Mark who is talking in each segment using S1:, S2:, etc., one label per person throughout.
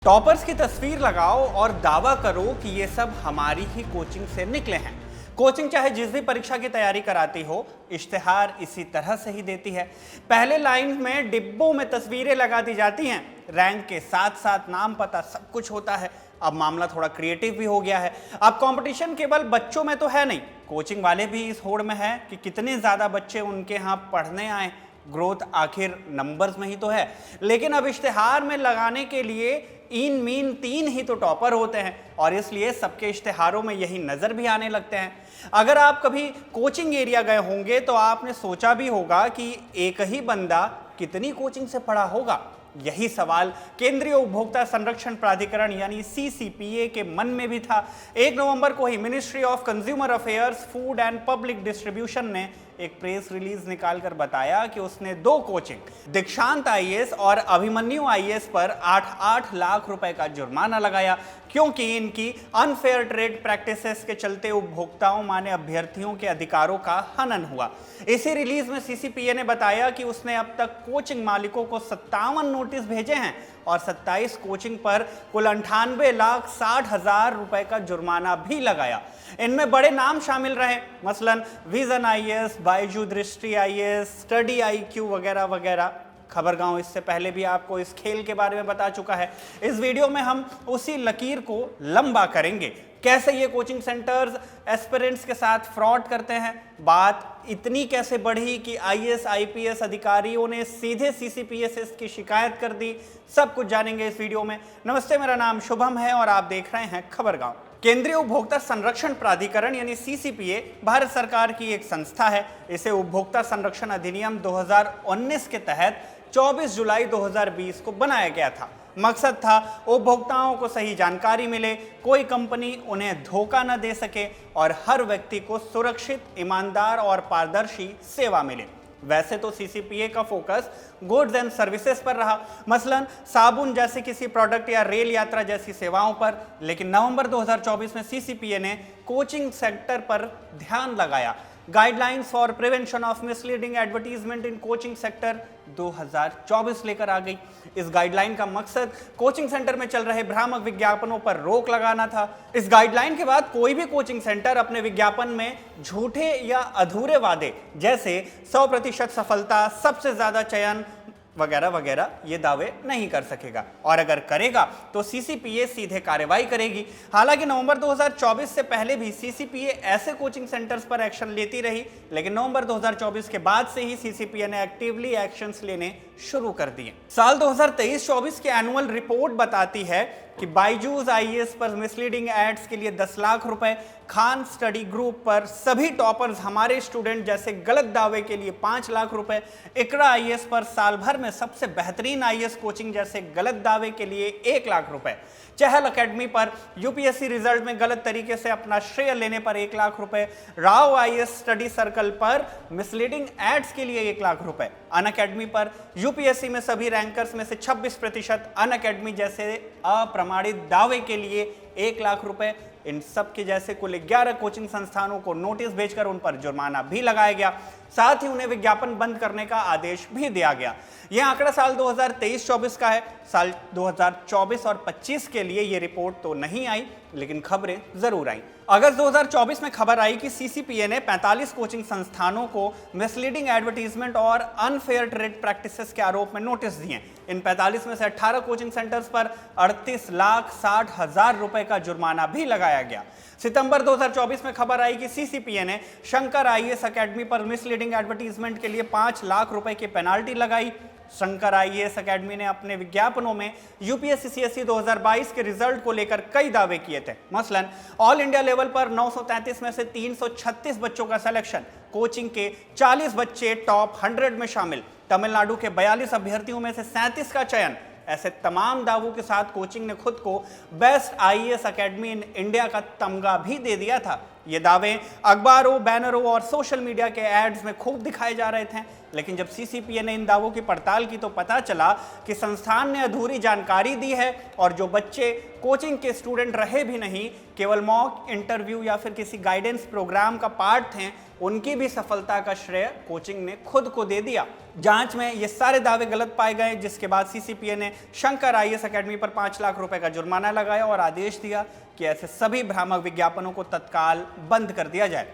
S1: Toppers की तस्वीर लगाओ और दावा करो कि ये सब हमारी ही कोचिंग से निकले हैं। कोचिंग चाहे जिस भी परीक्षा की तैयारी कराती हो, इश्तिहार इसी तरह से ही देती है। पहले लाइन में डिब्बों में तस्वीरें लगा दी जाती हैं, रैंक के साथ साथ नाम पता सब कुछ होता है। अब मामला थोड़ा क्रिएटिव भी हो गया है। अब कंपटीशन केवल बच्चों में तो है नहीं, कोचिंग वाले भी इस होड़ में है कि कितने ज्यादा बच्चे उनके यहाँ पढ़ने आए। ग्रोथ आखिर नंबर्स में ही तो है। लेकिन अब इश्तिहार में लगाने के लिए इन मीन तीन ही तो टॉपर होते हैं और इसलिए सबके इश्तिहारों में यही नजर भी आने लगते हैं। अगर आप कभी कोचिंग एरिया गए होंगे तो आपने सोचा भी होगा कि एक ही बंदा कितनी कोचिंग से पढ़ा होगा। यही सवाल केंद्रीय उपभोक्ता संरक्षण प्राधिकरण यानी सीसीपीए के मन में भी था। 1 नवंबर को ही ministry of consumer affairs, food and public distribution ने एक प्रेस रिलीज निकालकर बताया कि उसने 2 कोचिंग दीक्षांत आईएएस और अभिमन्यु आईएएस पर 8-8 लाख रुपए का जुर्माना लगाया, क्योंकि इनकी अनफेयर ट्रेड प्रैक्टिसेस के चलते उपभोक्ताओं माने अभ्यर्थियों के अधिकारों का हनन हुआ। इसी रिलीज में सीसीपीए ने बताया कि उसने अब तक कोचिंग मालिकों को 57 नोटिस भेजे हैं और 27 कोचिंग पर कुल 98,60,000 रुपए का जुर्माना भी लगाया। इनमें बड़े नाम शामिल रहे, मसलन विजन आईएएस, बायजू दृष्टि आईएएस, स्टडी आईक्यू वगैरह वगैरह। खबरगांव इससे पहले भी आपको इस खेल के बारे में बता चुका है। इस वीडियो में हम उसी लकीर को लंबा करेंगे, कैसे ये कोचिंग सेंटर्स एस्पिरेंट्स के साथ फ्रॉड करते हैं। बात इतनी कैसे बढ़ी कि आईएएस आईपीएस अधिकारियों ने सीधे सीसीपीए से इसकी शिकायत कर दी, सब कुछ जानेंगे इस वीडियो में। नमस्ते, मेरा नाम शुभम है और आप देख रहे हैं खबरगांव। केंद्रीय उपभोक्ता संरक्षण प्राधिकरण यानी सीसीपीए भारत सरकार की एक संस्था है। इसे उपभोक्ता संरक्षण अधिनियम 2019 के तहत 24 जुलाई 2020 को बनाया गया था। मकसद था उपभोक्ताओं को सही जानकारी मिले, कोई कंपनी उन्हें धोखा न दे सके और हर व्यक्ति को सुरक्षित, ईमानदार और पारदर्शी सेवा मिले। वैसे तो सीसीपीए का फोकस गुड्स एंड सर्विसेज पर रहा, मसलन साबुन जैसे किसी प्रोडक्ट या रेल यात्रा जैसी सेवाओं पर, लेकिन नवंबर 2024 में सीसीपीए ने कोचिंग सेक्टर पर ध्यान लगाया। Guidelines for prevention of misleading advertisement in coaching sector 2024 लेकर आ गई। इस गाइडलाइन का मकसद कोचिंग सेंटर में चल रहे भ्रामक विज्ञापनों पर रोक लगाना था। इस गाइडलाइन के बाद कोई भी कोचिंग सेंटर अपने विज्ञापन में झूठे या अधूरे वादे जैसे 100% सफलता, सबसे ज्यादा चयन वगैरह वगैरह ये दावे नहीं कर सकेगा, और अगर करेगा तो सीसीपीए सीधे कार्रवाई करेगी। हालांकि नवंबर 2024 से पहले भी सीसीपीए ऐसे कोचिंग सेंटर्स पर एक्शन लेती रही, लेकिन नवंबर 2024 के बाद से ही सीसीपीए ने एक्टिवली एक्शंस लेने शुरू कर दिए। साल 2023-24 की एनुअल रिपोर्ट बताती है कि बायजूस आईएएस पर मिसलीडिंग एड्स के लिए 10 लाख रुपए, खान स्टडी ग्रुप पर सभी टॉपर्स हमारे स्टूडेंट जैसे गलत दावे के लिए 5 लाख रुपए, इकरा आईएएस पर साल भर में सबसे बेहतरीन आईएएस कोचिंग जैसे गलत दावे के लिए 1 लाख रुपए, चहल एकेडमी पर यूपीएससी रिजल्ट में गलत तरीके से अपना श्रेय लेने पर 1 लाख रुपए, राव आईएएस स्टडी सर्कल पर मिसलीडिंग एड्स के लिए 1 लाख रुपए, अन अकेडमी पर यूपीएससी में सभी रैंकर्स में से 26% अन अकेडमी जैसे अप्रमाणित दावे के लिए 1 लाख रुपए। इन सब के जैसे कुल 11 कोचिंग संस्थानों को नोटिस भेजकर उन पर जुर्माना भी लगाया गया। साथ ही उन्हें विज्ञापन बंद करने का आदेश भी दिया गया। यह आंकड़ा साल 2023-24 का है। साल 2024 और 25 के लिए यह रिपोर्ट तो नहीं आई, लेकिन खबरें जरूर आई। अगस्त 2024 में खबर आई कि सीसीपीए ने 45 कोचिंग संस्थानों को मिसलीडिंग एडवर्टीजमेंट और अनफेयर ट्रेड प्रैक्टिसेस के आरोप में नोटिस दिए। इन 45 में से 18 कोचिंग सेंटर्स पर 38,60,000 रुपए का जुर्माना भी लगाया गया। सितंबर 2024 में खबर आई कि सीसीपीए ने शंकर आईएएस एकेडमी पर मिसलीडिंग एडवर्टीजमेंट के लिए 5 लाख रुपए की पेनाल्टी लगाई। शंकर आईएएस एकेडमी ने अपने विज्ञापनों में यूपीएससी सीएसई 2022 के रिजल्ट को लेकर कई दावे किए थे, मसलन ऑल इंडिया लेवल पर 933 में से 336 बच्चों का सिलेक्शन, कोचिंग के 40 बच्चे टॉप 100 में शामिल, तमिलनाडु के 42 अभ्यर्थियों में से 37 का चयन। ऐसे तमाम दावों के साथ कोचिंग ने खुद को best IAS academy in India का तमगा भी दे दिया था। ये दावे अखबारों, बैनरों और सोशल मीडिया के एड्स में खूब दिखाए जा रहे थे, लेकिन जब सीसीपीए ने इन दावों की पड़ताल की तो पता चला कि संस्थान ने अधूरी जानकारी दी है और जो बच्चे कोचिंग के स्टूडेंट रहे भी नहीं, केवल मॉक इंटरव्यू या फिर किसी गाइडेंस प्रोग्राम का पार्ट थे, उनकी भी सफलता का श्रेय कोचिंग ने खुद को दे दिया। जांच में ये सारे दावे गलत पाए गए, जिसके बाद सीसीपीए ने शंकर आईएएस एकेडमी पर 5 लाख रुपए का जुर्माना लगाया और आदेश दिया कि ऐसे सभी भ्रामक विज्ञापनों को तत्काल बंद कर दिया जाए।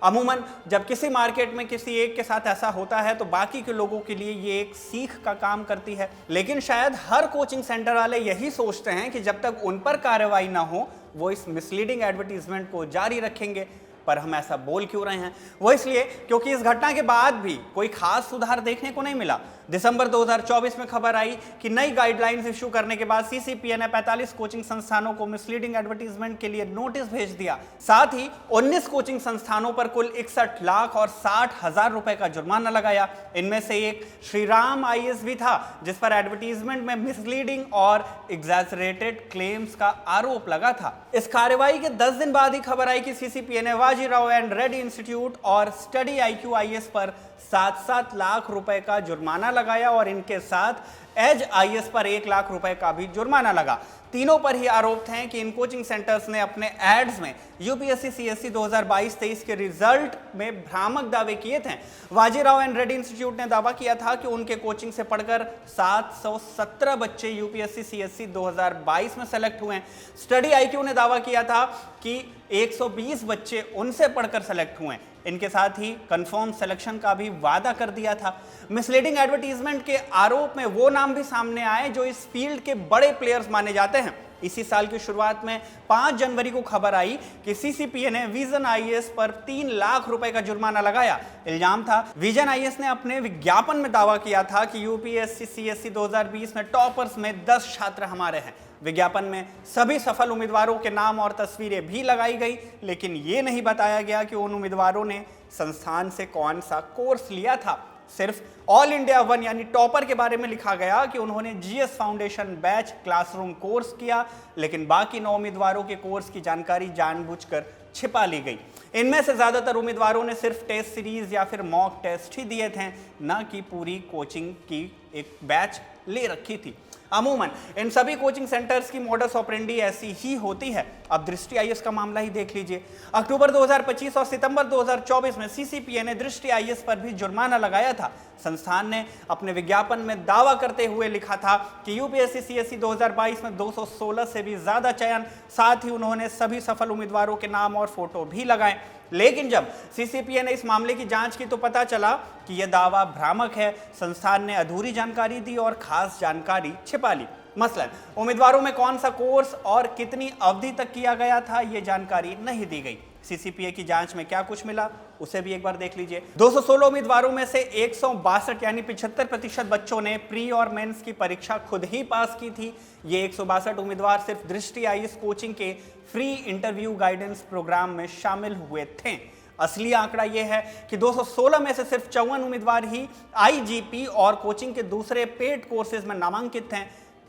S1: अमूमन जब किसी मार्केट में किसी एक के साथ ऐसा होता है तो बाकी के लोगों के लिए ये एक सीख का काम करती है, लेकिन शायद हर कोचिंग सेंटर वाले यही सोचते हैं कि जब तक उन पर कार्रवाई ना हो वो इस मिसलीडिंग एडवर्टीजमेंट को जारी रखेंगे। पर हम ऐसा बोल क्यों रहे हैं? वो इसलिए क्योंकि इस घटना के बाद भी कोई खास सुधार देखने को नहीं मिला। दिसंबर 2024 में खबर आई कि नई गाइडलाइंस इशू करने के बाद सीसीपीए ने 45 कोचिंग संस्थानों को मिसलीडिंग एडवर्टीजमेंट के लिए नोटिस भेज दिया। साथ ही 19 कोचिंग संस्थानों पर कुल 61 लाख और 60 हजार रुपए का जुर्माना लगाया। इनमें से एक श्रीराम आईएएस भी था, जिस पर एडवर्टीजमेंट में मिसलीडिंग और एग्जैजरेटेड क्लेम्स का आरोप लगा था। इस कार्रवाई के 10 दिन बाद ही खबर आई कि सीसीपीए ने बाजीराव एंड रेड्डी इंस्टीट्यूट और स्टडी IQ IAS पर 7-7 लाख रुपए का जुर्माना लगाया और इनके साथ एज IAS पर 1 लाख रुपए का भी जुर्माना लगा। तीनों पर ही आरोप थे कि इन कोचिंग सेंटर्स ने अपने एड्स में यूपीएससी CSE 2022-23 के रिजल्ट में भ्रामक दावे किए थे। बाजीराव एंड रेड्डी इंस्टीट्यूट ने दावा किया था कि उनके कोचिंग से पढ़कर 717 बच्चे यूपीएससी CSE 2022 में सेलेक्ट हुए हैं। स्टडी IQ ने दावा किया था कि 120 बच्चे उनसे पढ़कर सेलेक्ट हुए। इनके साथ ही कंफर्म सिलेक्शन का भी वादा कर दिया था। मिसलीडिंग एडवर्टीजमेंट के आरोप में वो नाम भी सामने आए जो इस फील्ड के बड़े प्लेयर्स माने जाते हैं। इसी साल की शुरुआत में 5 जनवरी को खबर आई कि सीसीपीए ने विजन IAS पर 3 लाख रुपए का जुर्माना लगाया। इल्जाम था विजन IAS ने अपने विज्ञापन में दावा किया था कि यूपीएससी CSE 2020 में टॉपर्स में 10 छात्र हमारे हैं। विज्ञापन में सभी सफल उम्मीदवारों के नाम और तस्वीरें भी लगाई गई, लेकिन ये नहीं बताया गया कि उन उम्मीदवारों ने संस्थान से कौन सा कोर्स लिया था। सिर्फ ऑल इंडिया 1 यानी टॉपर के बारे में लिखा गया कि उन्होंने GS foundation batch classroom course किया, लेकिन बाकी 9 उम्मीदवारों के कोर्स की जानकारी जानबूझकर छिपा ली गई। इनमें से ज्यादातर उम्मीदवारों ने सिर्फ टेस्ट सीरीज या फिर मॉक टेस्ट ही दिए थे, न कि पूरी कोचिंग की एक बैच ले रखी थी। अमूमन इन सभी कोचिंग सेंटर्स की मॉडस ऑपरेंडी ऐसी ही होती है। अब दृष्टि IAS का मामला ही देख लीजिए। अक्टूबर 2025 और सितंबर 2024 में सीसीपीए ने दृष्टि IAS पर भी जुर्माना लगाया था। संस्थान ने अपने विज्ञापन में दावा करते हुए लिखा था कि यूपीएससी CSE 2022 में 216 से भी ज्यादा चयन, साथ ही उन्होंने सभी सफल उम्मीदवारों के नाम और फोटो भी लगाए। लेकिन जब सीसीपीए ने इस मामले की जांच की तो पता चला कि यह दावा भ्रामक है। संस्थान ने अधूरी जानकारी दी और खास जानकारी छिपा ली। मसलन उम्मीदवारों में कौन सा कोर्स और कितनी अवधि तक किया गया था, यह जानकारी नहीं दी गई। सीसीपीए की जांच में क्या कुछ मिला उसे भी एक बार देख लीजिए। 216 उम्मीदवारों में से 162 यानी 75% बच्चों ने प्री और मेंस की परीक्षा खुद ही पास की थी। ये 162 उम्मीदवार सिर्फ दृष्टि IAS कोचिंग के फ्री इंटरव्यू गाइडेंस प्रोग्राम में शामिल हुए थे। असली आंकड़ा यह है कि 216 में से सिर्फ 54 उम्मीदवार ही IGP और कोचिंग के दूसरे पेड कोर्सेज में नामांकित थे।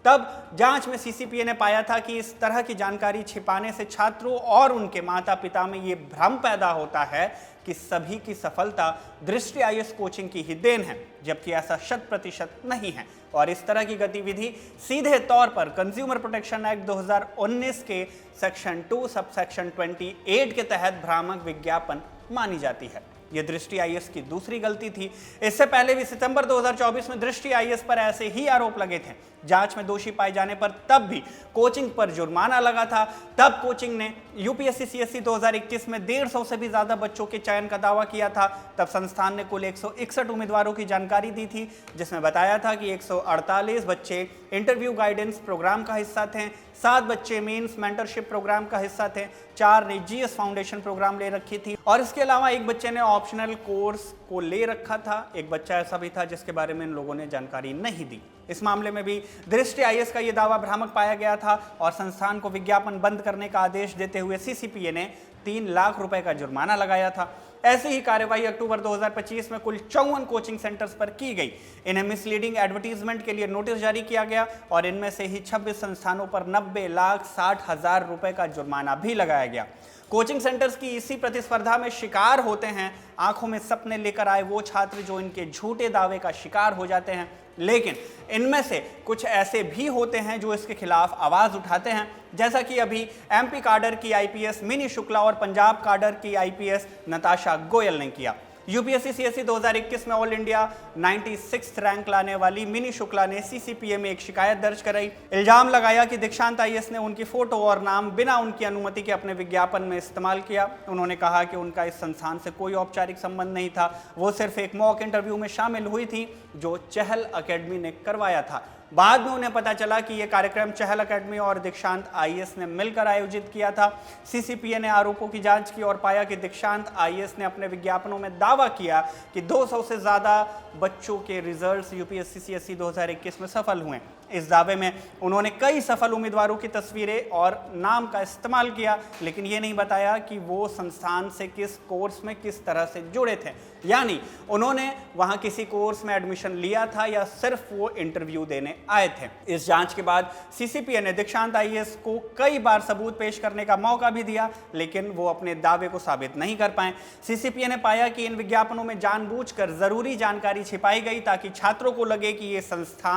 S1: तब जांच में सीसीपीए ने पाया था कि इस तरह की जानकारी छिपाने से छात्रों और उनके माता पिता में ये भ्रम पैदा होता है कि सभी की सफलता दृष्टि IAS कोचिंग की ही देन है, जबकि ऐसा 100% नहीं है। और इस तरह की गतिविधि सीधे तौर पर कंज्यूमर प्रोटेक्शन एक्ट 2019 के सेक्शन 2 सबसेक्शन 28 के तहत भ्रामक विज्ञापन मानी जाती है। यह दृष्टि IAS की दूसरी गलती थी। इससे पहले भी सितंबर 2024 में दृष्टि IAS पर ऐसे ही आरोप लगे थे। जांच में दोषी पाए जाने पर तब भी कोचिंग पर जुर्माना लगा था। तब कोचिंग ने यूपीएससी CSE 2021 में 150 से भी ज्यादा बच्चों के चयन का दावा किया था। तब संस्थान ने कुल 161 उम्मीदवारों की जानकारी दी थी, जिसमें बताया था कि 148 बच्चे इंटरव्यू गाइडेंस प्रोग्राम का हिस्सा थे, 7 बच्चे मेंस मेंटरशिप प्रोग्राम का हिस्सा थे, 4 ने GS फाउंडेशन प्रोग्राम ले रखी थी और इसके अलावा एक बच्चे ने ऑप्शनल कोर्स को ले रखा था। एक बच्चा ऐसा भी था जिसके बारे में इन लोगों ने जानकारी नहीं दी। इस मामले में भी दृष्टि आईएएस का यह दावा भ्रामक पाया गया था और संस्थान को विज्ञापन बंद करने का आदेश देते हुए सीसीपीए ने 3 लाख रुपए का जुर्माना लगाया था। ऐसी ही कार्यवाही अक्टूबर 2025 में कुल 54 कोचिंग सेंटर्स पर की गई। इन्हें मिसलीडिंग एडवर्टीजमेंट के लिए नोटिस जारी किया गया और इनमें से ही 26 संस्थानों पर 90,60,000 रुपए का जुर्माना भी लगाया गया। कोचिंग सेंटर्स की इसी प्रतिस्पर्धा में शिकार होते हैं आंखों में सपने लेकर आए वो छात्र जो इनके झूठे दावे का शिकार हो जाते हैं, लेकिन इनमें से कुछ ऐसे भी होते हैं जो इसके खिलाफ आवाज उठाते हैं, जैसा कि अभी एमपी काडर की आईपीएस मिनी शुक्ला और पंजाब काडर की आईपीएस नताशा गोयल ने किया। यूपीएससी सीएसई 2021 में ऑल इंडिया 96 रैंक लाने वाली मिनी शुक्ला ने सीसीपीए में एक शिकायत दर्ज कराई। इल्जाम लगाया कि दीक्षांत आईएएस ने उनकी फोटो और नाम बिना उनकी अनुमति के अपने विज्ञापन में इस्तेमाल किया। उन्होंने कहा कि उनका इस संस्थान से कोई औपचारिक संबंध नहीं था, वो सिर्फ एक मॉक इंटरव्यू में शामिल हुई थी जो चहल एकेडमी ने करवाया था। बाद में उन्हें पता चला कि यह कार्यक्रम चहल एकेडमी और दीक्षांत आईएएस ने मिलकर आयोजित किया था। सीसीपीए ने आरोपों की जांच की और पाया कि दीक्षांत आईएएस ने अपने विज्ञापनों में दावा किया कि 200 से ज्यादा बच्चों के रिजल्ट्स यूपीएससी सीएसई 2021 में सफल हुए। इस दावे में उन्होंने कई सफल उम्मीदवारों की तस्वीरें और नाम का इस्तेमाल किया, लेकिन ये नहीं बताया कि वो संस्थान से किस कोर्स में किस तरह से जुड़े थे, यानी उन्होंने वहां किसी कोर्स में एडमिशन लिया था या सिर्फ वो इंटरव्यू देने आए थे। इस जांच के बाद सीसीपीए ने दीक्षांत आईएएस को कई बार सबूत पेश करने का मौका भी दिया, लेकिन वो अपने दावे को साबित नहीं कर पाए। सीसीपीए ने पाया कि इन विज्ञापनों में जानबूझकर जरूरी जानकारी छिपाई गई ताकि छात्रों को लगे कि ये संस्था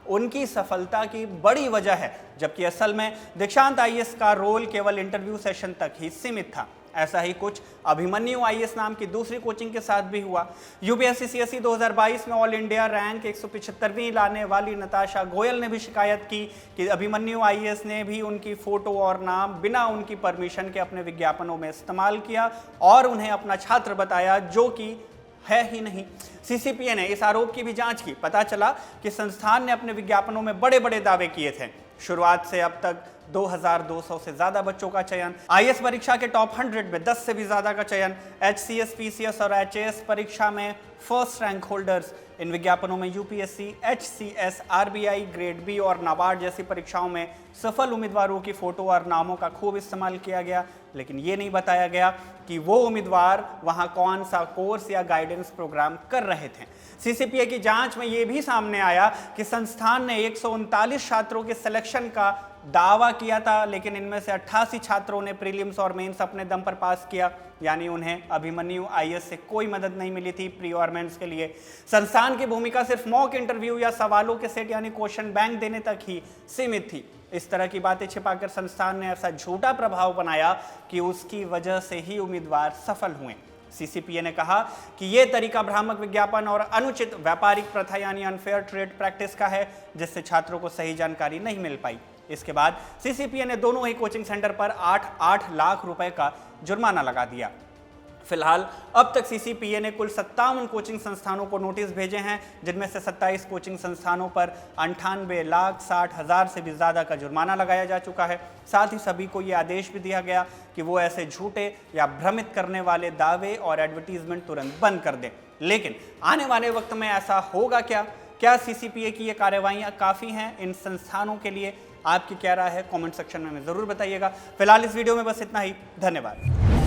S1: उनकी सफलता की बड़ी वजह है, जबकि असल में दीक्षांत आईएएस का रोल केवल इंटरव्यू सेशन तक ही सीमित था। ऐसा ही कुछ अभिमन्यु आईएएस नाम की दूसरी कोचिंग के साथ भी हुआ। यूपीएससी सीएसई 2022 में ऑल इंडिया रैंक 175वीं लाने वाली नताशा गोयल ने भी शिकायत की कि अभिमन्यु आईएएस ने भी उनकी फोटो और नाम बिना उनकी परमिशन के अपने विज्ञापनों में इस्तेमाल किया और उन्हें अपना छात्र बताया, जो कि है ही नहीं। सीसीपीए ने इस आरोप की भी जांच की। पता चला कि संस्थान ने अपने विज्ञापनों में बड़े बड़े दावे किए थे। शुरुआत से अब तक 2200 से ज्यादा बच्चों का चयन, आईएएस परीक्षा के टॉप 100 में 10 से भी ज्यादा का चयन, एचसीएस, पीसीएस और एचएएस परीक्षा में फर्स्ट रैंक होल्डर्स। इन विज्ञापनों में UPSC, HCS, RBI, grade B और नाबार्ड जैसी परीक्षाओं में सफल उम्मीदवारों की फोटो और नामों का खूब इस्तेमाल किया गया, लेकिन ये नहीं बताया गया कि वो उम्मीदवार वहां कौन सा कोर्स या गाइडेंस प्रोग्राम कर रहे थे। सीसीपीए की जांच में ये भी सामने आया कि संस्थान ने 139 छात्रों के सिलेक्शन का दावा किया था, लेकिन इनमें से 88 छात्रों ने प्रीलिम्स और मेंस अपने दम पर पास किया, यानी उन्हें अभिमन्यु आईएएस से कोई मदद नहीं मिली थी प्री और मेंस के लिए। संस्थान की भूमिका सिर्फ मॉक इंटरव्यू या सवालों के सेट यानी क्वेश्चन बैंक देने तक ही सीमित थी। इस तरह की बातें छिपाकर संस्थान ने ऐसा झूठा प्रभाव बनाया कि उसकी वजह से ही उम्मीदवार सफल हुए। सीसीपीए ने कहा कि यह तरीका भ्रामक विज्ञापन और अनुचित व्यापारिक प्रथा यानी अनफेयर ट्रेड प्रैक्टिस का है, जिससे छात्रों को सही जानकारी नहीं मिल पाई। इसके बाद सीसीपीए ने दोनों ही कोचिंग सेंटर पर 8 लाख रुपए का जुर्माना लगा दिया। फिलहाल अब तक सीसीपीए ने कुल 57 कोचिंग संस्थानों को नोटिस भेजे हैं, जिनमें से 27 कोचिंग संस्थानों पर 98,60,000 से भी ज़्यादा का जुर्माना लगाया जा चुका है। साथ ही सभी को ये आदेश भी दिया गया कि वो ऐसे झूठे या भ्रमित करने वाले दावे और एडवर्टीजमेंट तुरंत बंद कर दें। लेकिन आने वाले वक्त में ऐसा होगा क्या सीसीपीए की ये कार्रवाइयाँ काफ़ी हैं इन संस्थानों के लिए? आपकी क्या राय है? कमेंट सेक्शन में हमें ज़रूर बताइएगा। फिलहाल इस वीडियो में बस इतना ही। धन्यवाद।